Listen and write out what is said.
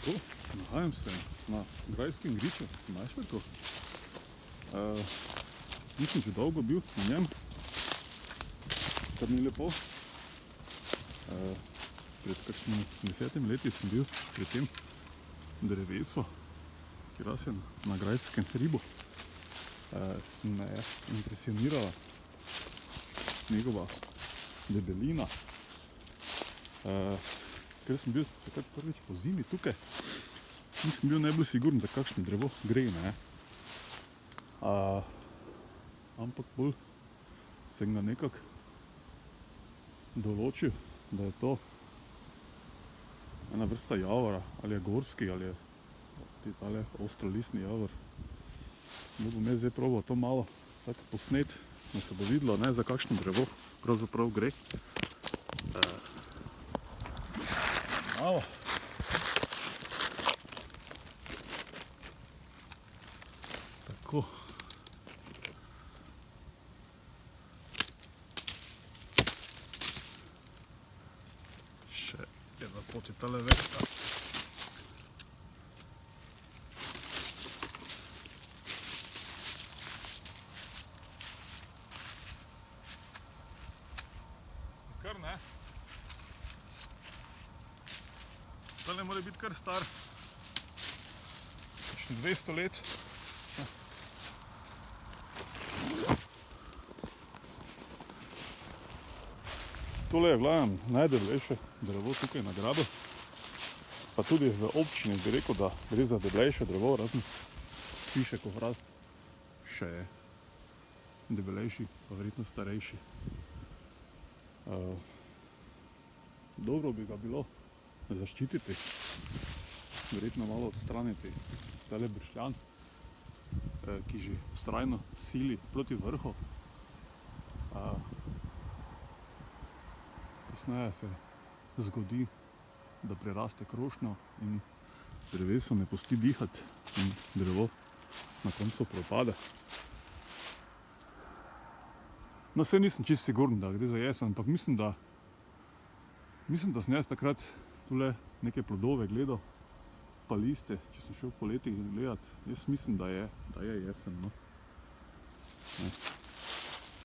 Tako, nahajam se na grajskem griču, na Majšperku. Nisem že dolgo bil na njem, kar ni lepo. Pred kakšnimi 10 leti sem bil pri tem drevesu, ki raste na grajskem hribu. Me je impresionirala njegova debelina. Ker sem bil takrat prvič po zimi tukaj, nisem bil najbolj siguren, za kakšno drevo gre, ne. Ampak bolj sem ga nekako določil, da je to ena vrsta javora, ali je gorski, ali je tale ostrolistni javor. Bom jaz zdaj probal to malo tako posnet, da se bo videlo, ne, za kakšno drevo pravzaprav gre. Malo. Tako. Še je na poti tale vešta. Kar ne. Tale mora biti kar star. Še 200 let. Tole je glavnem najdebelejše drevo tukaj na gradu. Pa tudi v občini bi rekel, da gre za debelejše drevo, razen Pišekov hrast še je debelejši, pa verjetno starejši. Dobro bi ga bilo zaščititi, verjetno malo odstraniti tale bršljan, ki že vztrajno sili proti vrhu. Kasneje se zgodi, da preraste krošnjo in drevesu ne pusti dihati in drevo na koncu propade. No, saj nisem čisto siguren, da gre za jesen, ampak mislim, da sem jaz takrat tule neke plodove gledal, pa liste, če sem šel poleti gledat. Jaz mislim, da je jesen, no.